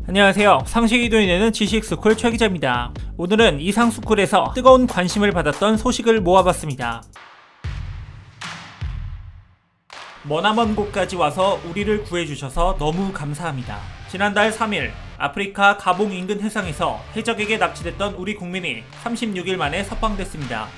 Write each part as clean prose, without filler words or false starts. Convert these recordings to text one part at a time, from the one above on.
안녕하세요. 상식이 도인에는 지식스쿨 최 기자입니다. 오늘은 이상스쿨에서 뜨거운 관심을 받았던 소식을 모아봤습니다. 머나먼 곳까지 와서 우리를 구해주셔서 너무 감사합니다. 지난달 3일 아프리카 가봉 인근 해상에서 해적에게 납치됐던 우리 국민이 36일 만에 석방됐습니다.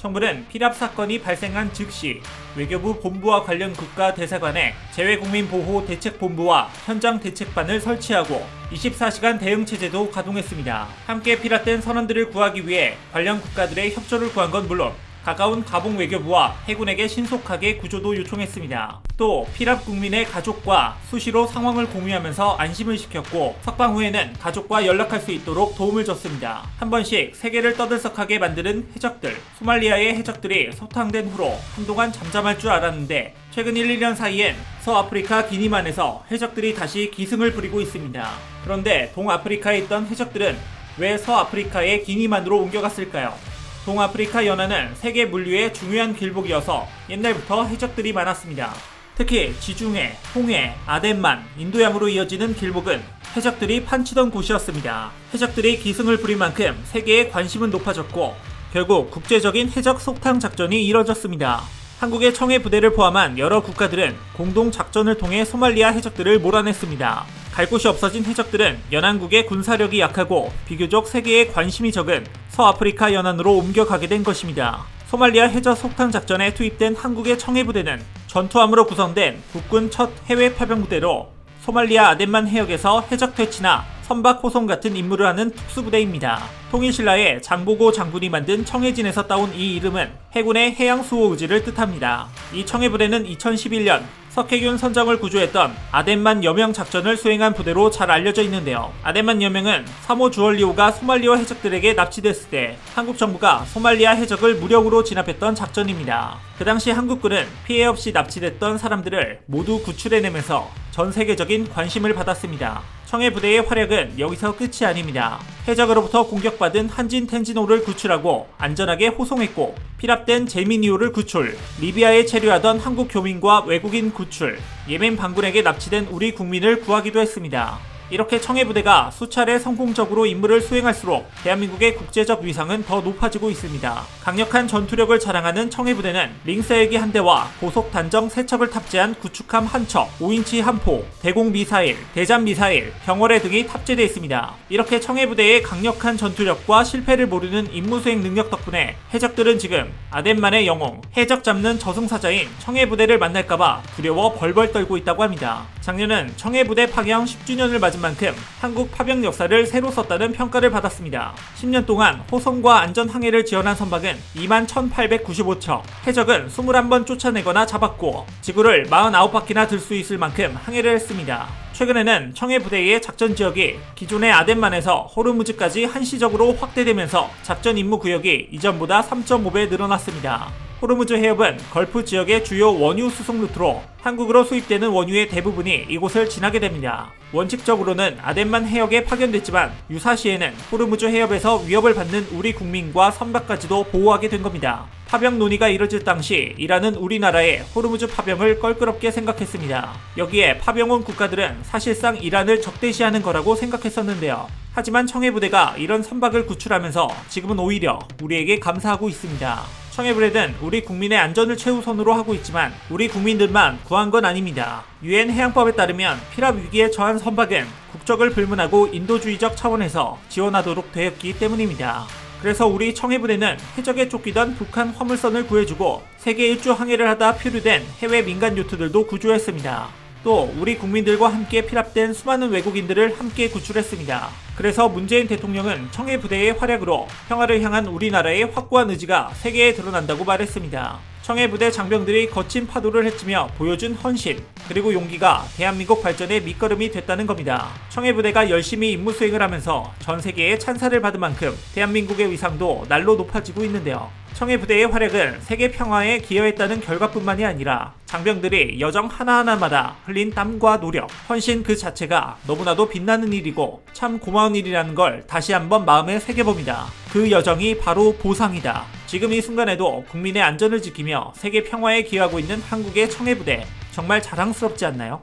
정부는 피랍 사건이 발생한 즉시 외교부 본부와 관련 국가 대사관에 재외국민보호대책본부와 현장대책반을 설치하고 24시간 대응체제도 가동했습니다. 함께 피랍된 선원들을 구하기 위해 관련 국가들의 협조를 구한 건 물론 가까운 가봉 외교부와 해군에게 신속하게 구조도 요청했습니다. 또 피랍 국민의 가족과 수시로 상황을 공유하면서 안심을 시켰고 석방 후에는 가족과 연락할 수 있도록 도움을 줬습니다. 한 번씩 세계를 떠들썩하게 만드는 해적들, 소말리아의 해적들이 소탕된 후로 한동안 잠잠할 줄 알았는데 최근 1-2년 사이엔 서아프리카 기니만에서 해적들이 다시 기승을 부리고 있습니다. 그런데 동아프리카에 있던 해적들은 왜 서아프리카의 기니만으로 옮겨갔을까요? 동아프리카 연안은 세계 물류의 중요한 길목이어서 옛날부터 해적들이 많았습니다. 특히 지중해, 홍해, 아덴만, 인도양으로 이어지는 길목은 해적들이 판치던 곳이었습니다. 해적들이 기승을 부린 만큼 세계의 관심은 높아졌고 결국 국제적인 해적 속탕 작전이 이뤄졌습니다. 한국의 청해 부대를 포함한 여러 국가들은 공동 작전을 통해 소말리아 해적들을 몰아냈습니다. 갈 곳이 없어진 해적들은 연안국의 군사력이 약하고 비교적 세계에 관심이 적은 서아프리카 연안으로 옮겨가게 된 것입니다. 소말리아 해적 속탕 작전에 투입된 한국의 청해부대는 전투함으로 구성된 국군 첫 해외 파병부대로 소말리아 아덴만 해역에서 해적 퇴치나 선박 호송 같은 임무를 하는 특수부대입니다. 통일신라의 장보고 장군이 만든 청해진에서 따온 이 이름은 해군의 해양 수호 의지를 뜻합니다. 이 청해부대는 2011년 석해균 선장을 구조했던 아덴만 여명 작전을 수행한 부대로 잘 알려져 있는데요. 아덴만 여명은 3호 주얼리오가 소말리아 해적들에게 납치됐을 때 한국 정부가 소말리아 해적을 무력으로 진압했던 작전입니다. 그 당시 한국군은 피해 없이 납치됐던 사람들을 모두 구출해내면서 전 세계적인 관심을 받았습니다. 청해부대의 활약은 여기서 끝이 아닙니다. 해적으로부터 공격받은 한진 텐진호를 구출하고 안전하게 호송했고 피랍된 제미니호를 구출, 리비아에 체류하던 한국 교민과 외국인 구출, 예멘 반군에게 납치된 우리 국민을 구하기도 했습니다. 이렇게 청해부대가 수차례 성공적으로 임무를 수행할수록 대한민국의 국제적 위상은 더 높아지고 있습니다. 강력한 전투력을 자랑하는 청해부대는 링스헬기 한 대와 고속 단정 3척을 탑재한 구축함 1척, 5인치 함포, 대공 미사일, 대잠 미사일, 병월해 등이 탑재되어 있습니다. 이렇게 청해부대의 강력한 전투력과 실패를 모르는 임무 수행 능력 덕분에 해적들은 지금 아덴만의 영웅, 해적 잡는 저승사자인 청해부대를 만날까봐 두려워 벌벌 떨고 있다고 합니다. 작년은 청해부대 파병 10주년을 맞은 만큼 한국 파병 역사를 새로 썼다는 평가를 받았습니다. 10년 동안 호송과 안전 항해를 지원한 선박은 21,895척, 해적은 21번 쫓아내거나 잡았고 지구를 49바퀴나 들 수 있을 만큼 항해를 했습니다. 최근에는 청해부대의 작전 지역이 기존의 아덴만에서 호르무즈까지 한시적으로 확대되면서 작전 임무 구역이 이전보다 3.5배 늘어났습니다. 호르무즈 해협은 걸프 지역의 주요 원유 수송 루트로 한국으로 수입되는 원유의 대부분이 이곳을 지나게 됩니다. 원칙적으로는 아덴만 해역에 파견됐지만 유사시에는 호르무즈 해협에서 위협을 받는 우리 국민과 선박까지도 보호하게 된 겁니다. 파병 논의가 이뤄질 당시 이란은 우리나라의 호르무즈 파병을 껄끄럽게 생각했습니다. 여기에 파병 온 국가들은 사실상 이란을 적대시하는 거라고 생각했었는데요. 하지만 청해부대가 이런 선박을 구출하면서 지금은 오히려 우리에게 감사하고 있습니다. 청해부대는 우리 국민의 안전을 최우선으로 하고 있지만 우리 국민들만 구한 건 아닙니다. 유엔 해양법에 따르면 피랍 위기에 처한 선박은 국적을 불문하고 인도주의적 차원에서 지원하도록 되었기 때문입니다. 그래서 우리 청해부대는 해적에 쫓기던 북한 화물선을 구해주고 세계 일주 항해를 하다 표류된 해외 민간 요트들도 구조했습니다. 또 우리 국민들과 함께 피랍된 수많은 외국인들을 함께 구출했습니다. 그래서 문재인 대통령은 청해부대의 활약으로 평화를 향한 우리나라의 확고한 의지가 세계에 드러난다고 말했습니다. 청해부대 장병들이 거친 파도를 헤치며 보여준 헌신 그리고 용기가 대한민국 발전의 밑거름이 됐다는 겁니다. 청해부대가 열심히 임무 수행을 하면서 전 세계에 찬사를 받은 만큼 대한민국의 위상도 날로 높아지고 있는데요. 청해부대의 활약은 세계 평화에 기여했다는 결과뿐만이 아니라 장병들이 여정 하나하나마다 흘린 땀과 노력, 헌신 그 자체가 너무나도 빛나는 일이고 참 고마운 일이라는 걸 다시 한번 마음에 새겨봅니다. 그 여정이 바로 보상이다. 지금 이 순간에도 국민의 안전을 지키며 세계 평화에 기여하고 있는 한국의 청해부대, 정말 자랑스럽지 않나요?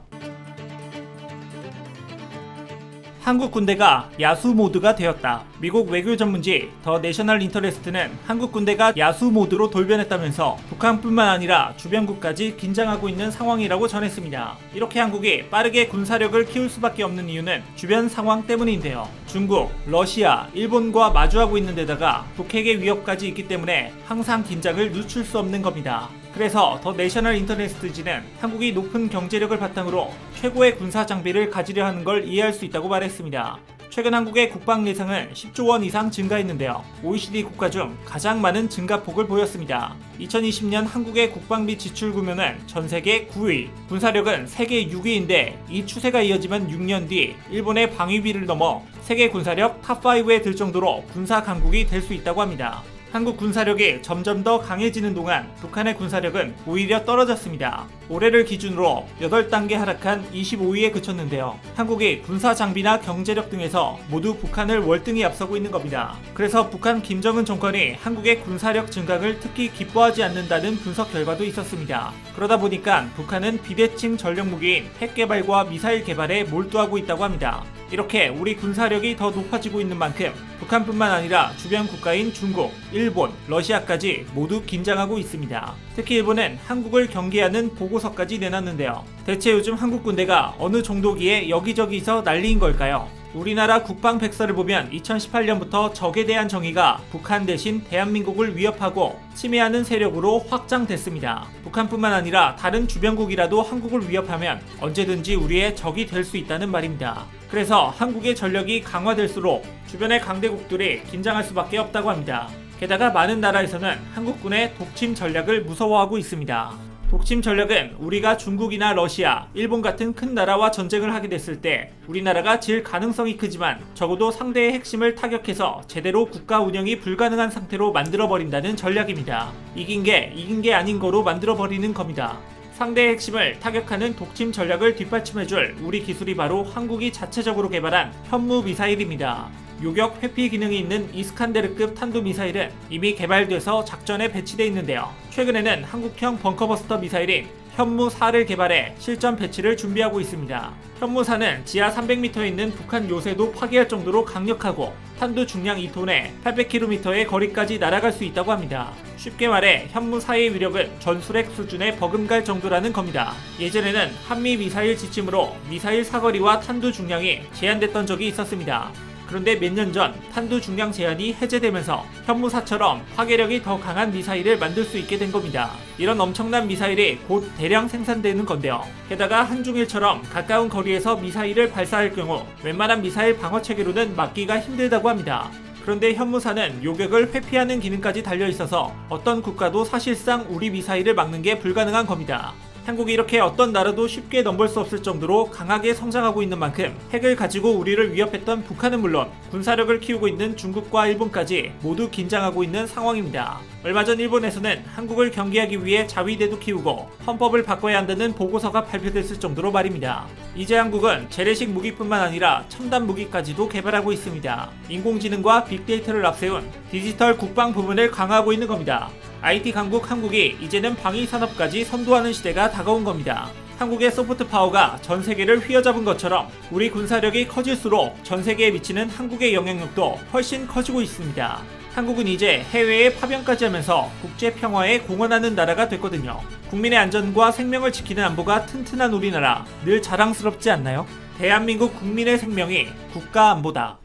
한국 군대가 야수 모드가 되었다. 미국 외교 전문지 더 내셔널 인터레스트는 한국 군대가 야수 모드로 돌변했다면서 북한뿐만 아니라 주변국까지 긴장하고 있는 상황이라고 전했습니다. 이렇게 한국이 빠르게 군사력을 키울 수밖에 없는 이유는 주변 상황 때문인데요. 중국, 러시아, 일본과 마주하고 있는 데다가 북핵의 위협까지 있기 때문에 항상 긴장을 늦출 수 없는 겁니다. 그래서 더 내셔널 인터레스트지는 한국이 높은 경제력을 바탕으로 최고의 군사 장비를 가지려 하는 걸 이해할 수 있다고 말했습니다. 최근 한국의 국방 예상은 10조 원 이상 증가했는데요. OECD 국가 중 가장 많은 증가폭을 보였습니다. 2020년 한국의 국방비 지출 규모는 전 세계 9위, 군사력은 세계 6위인데 이 추세가 이어지면 6년 뒤 일본의 방위비를 넘어 세계 군사력 탑5에 들 정도로 군사 강국이 될 수 있다고 합니다. 한국 군사력이 점점 더 강해지는 동안 북한의 군사력은 오히려 떨어졌습니다. 올해를 기준으로 8단계 하락한 25위에 그쳤는데요. 한국이 군사 장비나 경제력 등에서 모두 북한을 월등히 앞서고 있는 겁니다. 그래서 북한 김정은 정권이 한국의 군사력 증강을 특히 기뻐하지 않는다는 분석 결과도 있었습니다. 그러다 보니까 북한은 비대칭 전력 무기인 핵 개발과 미사일 개발에 몰두하고 있다고 합니다. 이렇게 우리 군사력이 더 높아지고 있는 만큼 북한뿐만 아니라 주변 국가인 중국, 일본, 러시아까지 모두 긴장하고 있습니다. 특히 일본은 한국을 경계하는 보고서까지 내놨는데요. 대체 요즘 한국 군대가 어느 정도기에 여기저기서 난리인 걸까요? 우리나라 국방 백서를 보면 2018년부터 적에 대한 정의가 북한 대신 대한민국을 위협하고 침해하는 세력으로 확장됐습니다. 북한뿐만 아니라 다른 주변국이라도 한국을 위협하면 언제든지 우리의 적이 될 수 있다는 말입니다. 그래서 한국의 전력이 강화될수록 주변의 강대국들이 긴장할 수밖에 없다고 합니다. 게다가 많은 나라에서는 한국군의 독침 전략을 무서워하고 있습니다. 독침 전략은 우리가 중국이나 러시아, 일본 같은 큰 나라와 전쟁을 하게 됐을 때 우리나라가 질 가능성이 크지만 적어도 상대의 핵심을 타격해서 제대로 국가 운영이 불가능한 상태로 만들어버린다는 전략입니다. 이긴 게 아닌 거로 만들어버리는 겁니다. 상대의 핵심을 타격하는 독침 전략을 뒷받침해줄 우리 기술이 바로 한국이 자체적으로 개발한 현무 미사일입니다. 요격 회피 기능이 있는 이스칸데르급 탄도미사일은 이미 개발돼서 작전에 배치돼 있는데요. 최근에는 한국형 벙커버스터 미사일인 현무4를 개발해 실전 배치를 준비하고 있습니다. 현무4는 지하 300m에 있는 북한 요새도 파괴할 정도로 강력하고 탄두 중량 2톤에 800km의 거리까지 날아갈 수 있다고 합니다. 쉽게 말해 현무4의 위력은 전술핵 수준에 버금갈 정도라는 겁니다. 예전에는 한미 미사일 지침으로 미사일 사거리와 탄두 중량이 제한됐던 적이 있었습니다. 그런데 몇 년 전 탄두 중량 제한이 해제되면서 현무4처럼 파괴력이 더 강한 미사일을 만들 수 있게 된 겁니다. 이런 엄청난 미사일이 곧 대량 생산되는 건데요. 게다가 한중일처럼 가까운 거리에서 미사일을 발사할 경우 웬만한 미사일 방어 체계로는 막기가 힘들다고 합니다. 그런데 현무4는 요격을 회피하는 기능까지 달려있어서 어떤 국가도 사실상 우리 미사일을 막는 게 불가능한 겁니다. 한국이 이렇게 어떤 나라도 쉽게 넘볼 수 없을 정도로 강하게 성장하고 있는 만큼 핵을 가지고 우리를 위협했던 북한은 물론 군사력을 키우고 있는 중국과 일본까지 모두 긴장하고 있는 상황입니다. 얼마 전 일본에서는 한국을 경계하기 위해 자위대도 키우고 헌법을 바꿔야 한다는 보고서가 발표됐을 정도로 말입니다. 이제 한국은 재래식 무기뿐만 아니라 첨단 무기까지도 개발하고 있습니다. 인공지능과 빅데이터를 앞세운 디지털 국방 부문을 강화하고 있는 겁니다. IT 강국 한국이 이제는 방위 산업까지 선도하는 시대가 다가온 겁니다. 한국의 소프트 파워가 전 세계를 휘어잡은 것처럼 우리 군사력이 커질수록 전 세계에 미치는 한국의 영향력도 훨씬 커지고 있습니다. 한국은 이제 해외에 파병까지 하면서 국제 평화에 공헌하는 나라가 됐거든요. 국민의 안전과 생명을 지키는 안보가 튼튼한 우리나라, 늘 자랑스럽지 않나요? 대한민국 국민의 생명이 국가 안보다.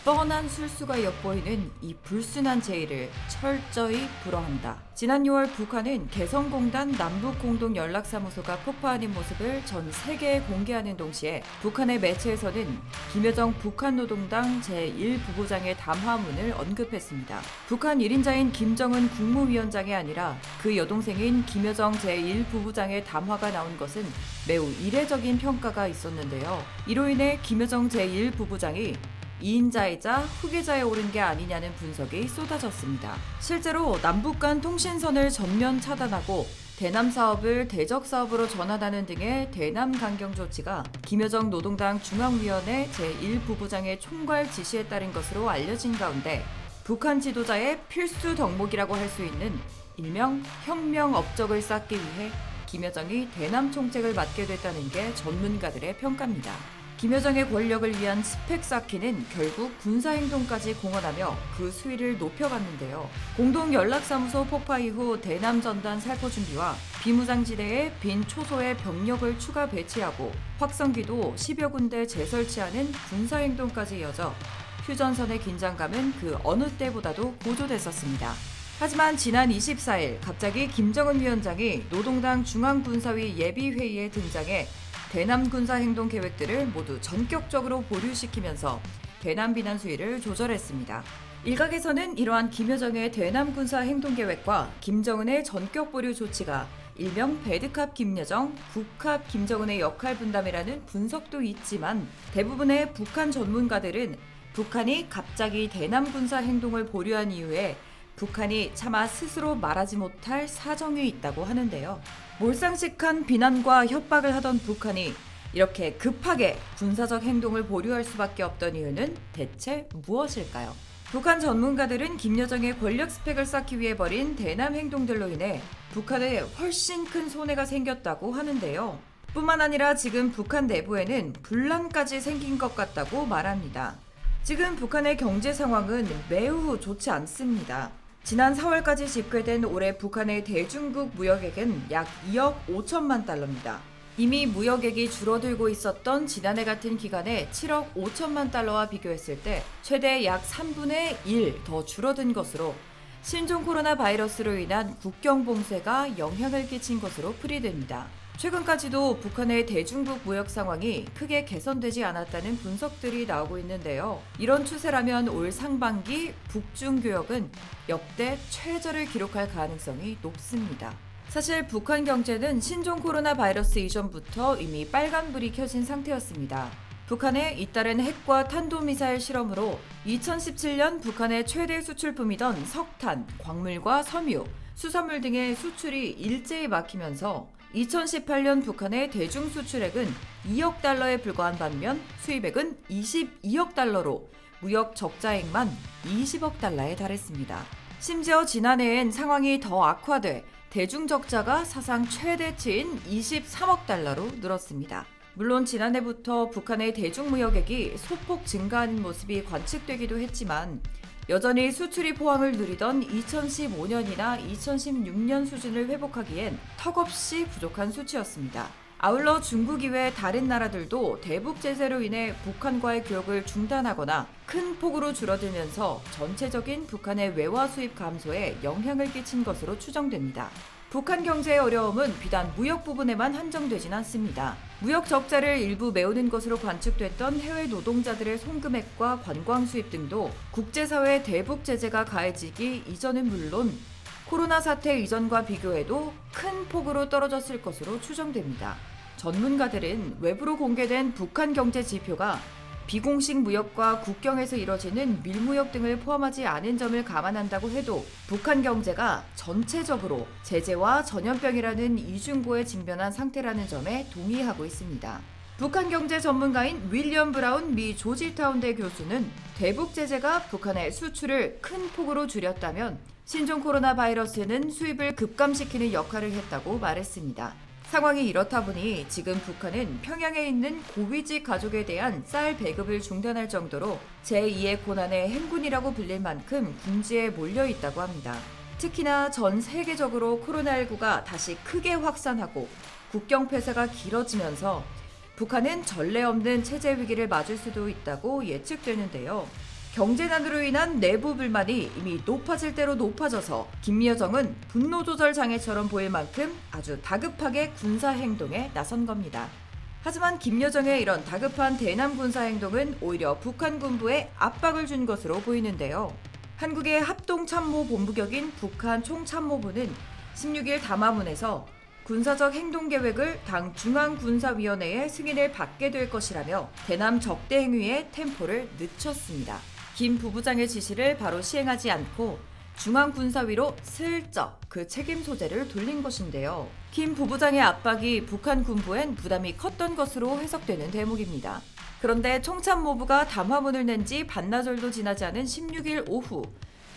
뻔한 술수가 엿보이는 이 불순한 제의를 철저히 불허한다. 지난 6월 북한은 개성공단 남북공동연락사무소가 폭파하는 모습을 전 세계에 공개하는 동시에 북한의 매체에서는 김여정 북한노동당 제1부부장의 담화문을 언급했습니다. 북한 1인자인 김정은 국무위원장이 아니라 그 여동생인 김여정 제1부부장의 담화가 나온 것은 매우 이례적인 평가가 있었는데요. 이로 인해 김여정 제1부부장이 2인자이자 후계자에 오른 게 아니냐는 분석이 쏟아졌습니다. 실제로 남북 간 통신선을 전면 차단하고 대남 사업을 대적 사업으로 전환하는 등의 대남 강경 조치가 김여정 노동당 중앙위원회 제1부부장의 총괄 지시에 따른 것으로 알려진 가운데 북한 지도자의 필수 덕목이라고 할 수 있는 일명 혁명 업적을 쌓기 위해 김여정이 대남 총책을 맡게 됐다는 게 전문가들의 평가입니다. 김여정의 권력을 위한 스펙 쌓기는 결국 군사행동까지 공언하며 그 수위를 높여갔는데요. 공동연락사무소 폭파 이후 대남 전단 살포 준비와 비무장지대에 빈 초소의 병력을 추가 배치하고 확성기도 10여 군데 재설치하는 군사행동까지 이어져 휴전선의 긴장감은 그 어느 때보다도 고조됐었습니다. 하지만 지난 24일 갑자기 김정은 위원장이 노동당 중앙군사위 예비회의에 등장해 대남 군사 행동 계획들을 모두 전격적으로 보류시키면서 대남 비난 수위를 조절했습니다. 일각에서는 이러한 김여정의 대남 군사 행동 계획과 김정은의 전격 보류 조치가 일명 배드캅 김여정, 굿캅 김정은의 역할 분담이라는 분석도 있지만 대부분의 북한 전문가들은 북한이 갑자기 대남 군사 행동을 보류한 이후에 북한이 차마 스스로 말하지 못할 사정이 있다고 하는데요. 몰상식한 비난과 협박을 하던 북한이 이렇게 급하게 군사적 행동을 보류할 수밖에 없던 이유는 대체 무엇일까요? 북한 전문가들은 김여정의 권력 스펙을 쌓기 위해 벌인 대남 행동들로 인해 북한에 훨씬 큰 손해가 생겼다고 하는데요. 뿐만 아니라 지금 북한 내부에는 분란까지 생긴 것 같다고 말합니다. 지금 북한의 경제 상황은 매우 좋지 않습니다. 지난 4월까지 집계된 올해 북한의 대중국 무역액은 약 2억 5천만 달러입니다. 이미 무역액이 줄어들고 있었던 지난해 같은 기간에 7억 5천만 달러와 비교했을 때 최대 약 3분의 1 더 줄어든 것으로 신종 코로나 바이러스로 인한 국경 봉쇄가 영향을 끼친 것으로 풀이됩니다. 최근까지도 북한의 대중국 무역 상황이 크게 개선되지 않았다는 분석들이 나오고 있는데요. 이런 추세라면 올 상반기 북중 교역은 역대 최저를 기록할 가능성이 높습니다. 사실 북한 경제는 신종 코로나 바이러스 이전부터 이미 빨간불이 켜진 상태였습니다. 북한의 잇따른 핵과 탄도미사일 실험으로 2017년 북한의 최대 수출품이던 석탄, 광물과 섬유, 수산물 등의 수출이 일제히 막히면서 2018년 북한의 대중 수출액은 2억 달러에 불과한 반면 수입액은 22억 달러로 무역 적자액만 20억 달러에 달했습니다. 심지어 지난해엔 상황이 더 악화돼 대중 적자가 사상 최대치인 23억 달러로 늘었습니다. 물론 지난해부터 북한의 대중무역액이 소폭 증가하는 모습이 관측되기도 했지만 여전히 수출입 호황을 누리던 2015년이나 2016년 수준을 회복하기엔 턱없이 부족한 수치였습니다. 아울러 중국 이외 다른 나라들도 대북 제재로 인해 북한과의 교역을 중단하거나 큰 폭으로 줄어들면서 전체적인 북한의 외화 수입 감소에 영향을 끼친 것으로 추정됩니다. 북한 경제의 어려움은 비단 무역 부분에만 한정되진 않습니다. 무역 적자를 일부 메우는 것으로 관측됐던 해외 노동자들의 송금액과 관광 수입 등도 국제사회 대북 제재가 가해지기 이전은 물론 코로나 사태 이전과 비교해도 큰 폭으로 떨어졌을 것으로 추정됩니다. 전문가들은 외부로 공개된 북한 경제 지표가 비공식 무역과 국경에서 이뤄지는 밀무역 등을 포함하지 않은 점을 감안한다고 해도 북한 경제가 전체적으로 제재와 전염병이라는 이중고에 직면한 상태라는 점에 동의하고 있습니다. 북한 경제 전문가인 윌리엄 브라운 미 조지타운대 교수는 대북 제재가 북한의 수출을 큰 폭으로 줄였다면 신종 코로나 바이러스는 수입을 급감시키는 역할을 했다고 말했습니다. 상황이 이렇다 보니 지금 북한은 평양에 있는 고위직 가족에 대한 쌀 배급을 중단할 정도로 제2의 고난의 행군이라고 불릴 만큼 궁지에 몰려 있다고 합니다. 특히나 전 세계적으로 코로나19가 다시 크게 확산하고 국경 폐쇄가 길어지면서 북한은 전례 없는 체제 위기를 맞을 수도 있다고 예측되는데요. 경제난으로 인한 내부 불만이 이미 높아질 대로 높아져서 김여정은 분노 조절 장애처럼 보일 만큼 아주 다급하게 군사 행동에 나선 겁니다. 하지만 김여정의 이런 다급한 대남 군사 행동은 오히려 북한 군부에 압박을 준 것으로 보이는데요. 한국의 합동참모본부격인 북한 총참모부는 16일 담화문에서 군사적 행동계획을 당 중앙군사위원회의 승인을 받게 될 것이라며 대남 적대 행위의 템포를 늦췄습니다. 김 부부장의 지시를 바로 시행하지 않고 중앙군사위로 슬쩍 그 책임 소재를 돌린 것인데요. 김 부부장의 압박이 북한 군부엔 부담이 컸던 것으로 해석되는 대목입니다. 그런데 총참모부가 담화문을 낸 지 반나절도 지나지 않은 16일 오후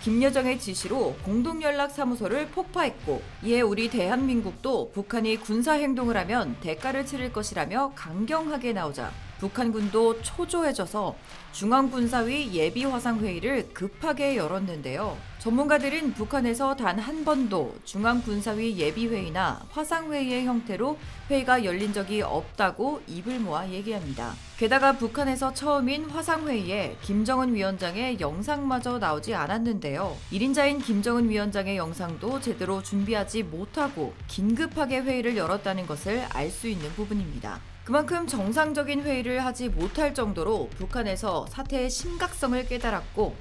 김여정의 지시로 공동연락사무소를 폭파했고, 이에 우리 대한민국도 북한이 군사행동을 하면 대가를 치를 것이라며 강경하게 나오자 북한군도 초조해져서 중앙군사위 예비화상회의를 급하게 열었는데요. 전문가들은 북한에서 단 한 번도 중앙군사위 예비회의나 화상회의의 형태로 회의가 열린 적이 없다고 입을 모아 얘기합니다. 게다가 북한에서 처음인 화상회의에 김정은 위원장의 영상마저 나오지 않았는데요. 1인자인 김정은 위원장의 영상도 제대로 준비하지 못하고 긴급하게 회의를 열었다는 것을 알 수 있는 부분입니다. 그만큼 정상적인 회의를 하지 못할 정도로 북한에서 사태의 심각성을 깨달았고,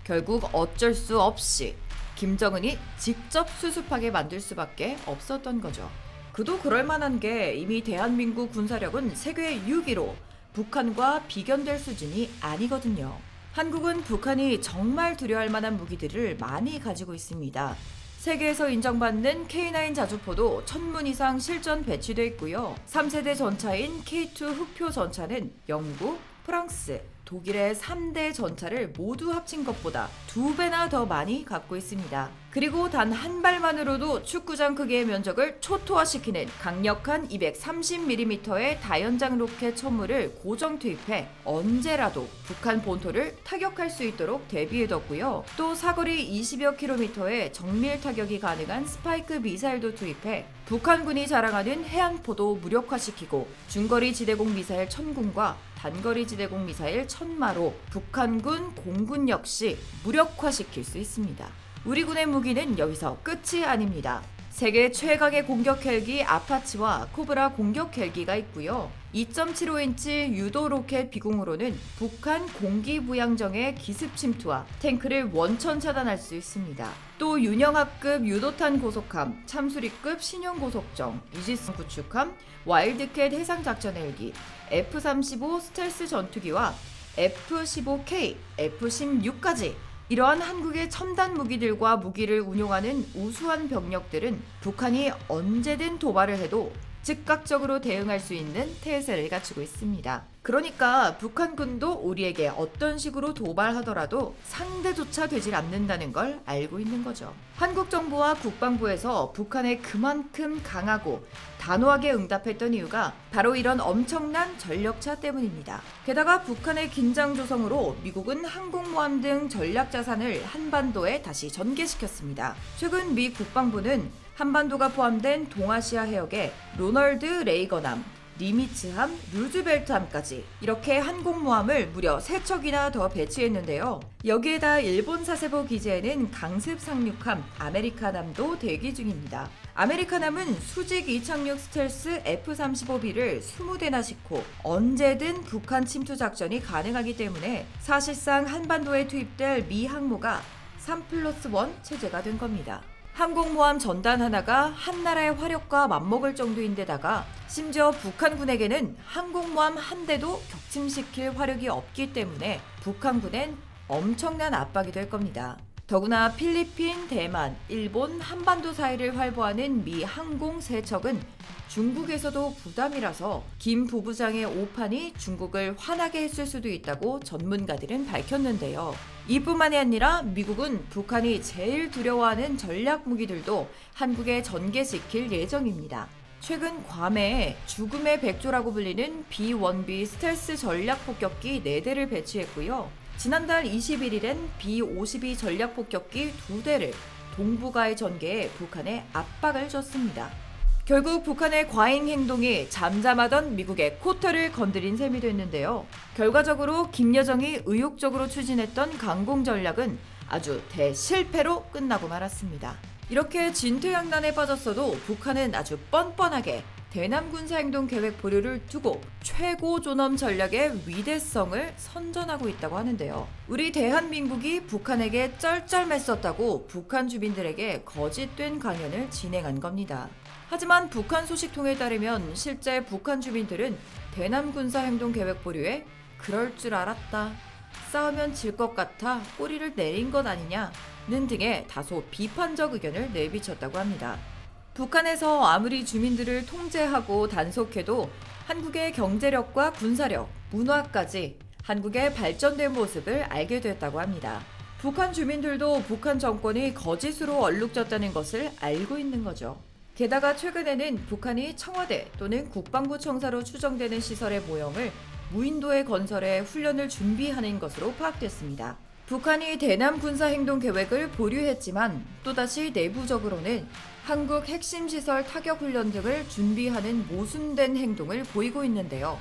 결국 어쩔 수 없이 김정은이 직접 수습하게 만들 수밖에 없었던 거죠. 그도 그럴 만한 게 이미 대한민국 군사력은 세계 6위로 북한과 비견될 수준이 아니거든요. 한국은 북한이 정말 두려워할 만한 무기들을 많이 가지고 있습니다. 세계에서 인정받는 K9 자주포도 1000문 이상 실전 배치돼 있고요. 3세대 전차인 K2 흑표 전차는 영국, 프랑스, 독일의 3대 전차를 모두 합친 것보다 2배나 더 많이 갖고 있습니다. 그리고 단 한 발만으로도 축구장 크기의 면적을 초토화시키는 강력한 230mm의 다연장 로켓 천물을 고정 투입해 언제라도 북한 본토를 타격할 수 있도록 대비해뒀고요. 또 사거리 20여 킬로미터의 정밀 타격이 가능한 스파이크 미사일도 투입해 북한군이 자랑하는 해안포도 무력화시키고, 중거리 지대공 미사일 1000군과 단거리 지대공 미사일 1000마로 북한군 공군 역시 무력화시킬 수 있습니다. 우리 군의 무기는 여기서 끝이 아닙니다. 세계 최강의 공격 헬기 아파치와 코브라 공격 헬기가 있고요. 2.75인치 유도 로켓 비공으로는 북한 공기부양정의 기습 침투와 탱크를 원천 차단할 수 있습니다. 또 윤영하급 유도탄 고속함, 참수리급 신형 고속정, 이지스 구축함, 와일드캣 해상작전 헬기, F-35 스텔스 전투기와 F-15K, F-16까지 이러한 한국의 첨단 무기들과 무기를 운용하는 우수한 병력들은 북한이 언제든 도발을 해도 즉각적으로 대응할 수 있는 태세를 갖추고 있습니다. 그러니까 북한군도 우리에게 어떤 식으로 도발하더라도 상대조차 되질 않는다는 걸 알고 있는 거죠. 한국 정부와 국방부에서 북한에 그만큼 강하고 단호하게 응답했던 이유가 바로 이런 엄청난 전력차 때문입니다. 게다가 북한의 긴장 조성으로 미국은 항공모함 등 전략 자산을 한반도에 다시 전개시켰습니다. 최근 미 국방부는 한반도가 포함된 동아시아 해역에 로널드 레이건함, 니미츠함, 루즈벨트함까지 이렇게 항공모함을 무려 3척이나 더 배치했는데요. 여기에다 일본 사세보 기지에는 강습 상륙함 아메리카남도 대기 중입니다. 아메리카남은 수직 이착륙 스텔스 F-35B를 20대나 싣고 언제든 북한 침투 작전이 가능하기 때문에 사실상 한반도에 투입될 미 항모가 3+1 체제가 된 겁니다. 항공모함 전단 하나가 한 나라의 화력과 맞먹을 정도인데다가 심지어 북한군에게는 항공모함 한 대도 격침시킬 화력이 없기 때문에 북한군엔 엄청난 압박이 될 겁니다. 더구나 필리핀, 대만, 일본, 한반도 사이를 활보하는 미 항공 세척은 중국에서도 부담이라서 김 부부장의 오판이 중국을 화나게 했을 수도 있다고 전문가들은 밝혔는데요. 이뿐만이 아니라 미국은 북한이 제일 두려워하는 전략 무기들도 한국에 전개시킬 예정입니다. 최근 괌에 죽음의 백조라고 불리는 B-1B 스텔스 전략 폭격기 4대를 배치했고요. 지난달 21일엔 B-52 전략 폭격기 2대를 동북아에 전개해 북한에 압박을 줬습니다. 결국 북한의 과잉 행동이 잠잠하던 미국의 코털을 건드린 셈이 됐는데요. 결과적으로 김여정이 의욕적으로 추진했던 강공 전략은 아주 대실패로 끝나고 말았습니다. 이렇게 진퇴양난에 빠졌어도 북한은 아주 뻔뻔하게 대남 군사행동 계획 보류를 두고 최고 존엄 전략의 위대성을 선전하고 있다고 하는데요. 우리 대한민국이 북한에게 쩔쩔맸었다고 북한 주민들에게 거짓된 강연을 진행한 겁니다. 하지만 북한 소식통에 따르면 실제 북한 주민들은 대남 군사행동 계획 보류에 그럴 줄 알았다, 싸우면 질 것 같아 꼬리를 내린 것 아니냐는 등의 다소 비판적 의견을 내비쳤다고 합니다. 북한에서 아무리 주민들을 통제하고 단속해도 한국의 경제력과 군사력, 문화까지 한국의 발전된 모습을 알게 됐다고 합니다. 북한 주민들도 북한 정권이 거짓으로 얼룩졌다는 것을 알고 있는 거죠. 게다가 최근에는 북한이 청와대 또는 국방부 청사로 추정되는 시설의 모형을 무인도의 건설에 훈련을 준비하는 것으로 파악됐습니다. 북한이 대남 군사 행동 계획을 보류했지만 또다시 내부적으로는 한국 핵심 시설 타격 훈련 등을 준비하는 모순된 행동을 보이고 있는데요.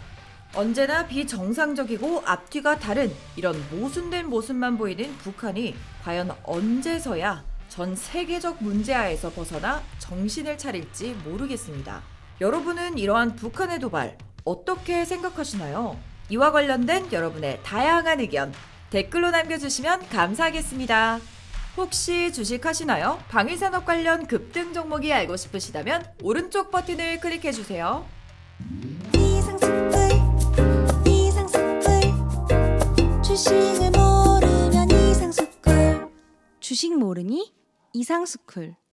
언제나 비정상적이고 앞뒤가 다른 이런 모순된 모습만 보이는 북한이 과연 언제서야 전 세계적 문제하에서 벗어나 정신을 차릴지 모르겠습니다. 여러분은 이러한 북한의 도발 어떻게 생각하시나요? 이와 관련된 여러분의 다양한 의견 댓글로 남겨주시면 감사하겠습니다. 혹시 주식하시나요? 방위산업 관련 급등 종목이 알고 싶으시다면 오른쪽 버튼을 클릭해주세요. 주식을 모르면 이상스쿨. 주식 모르니? 이상스쿨.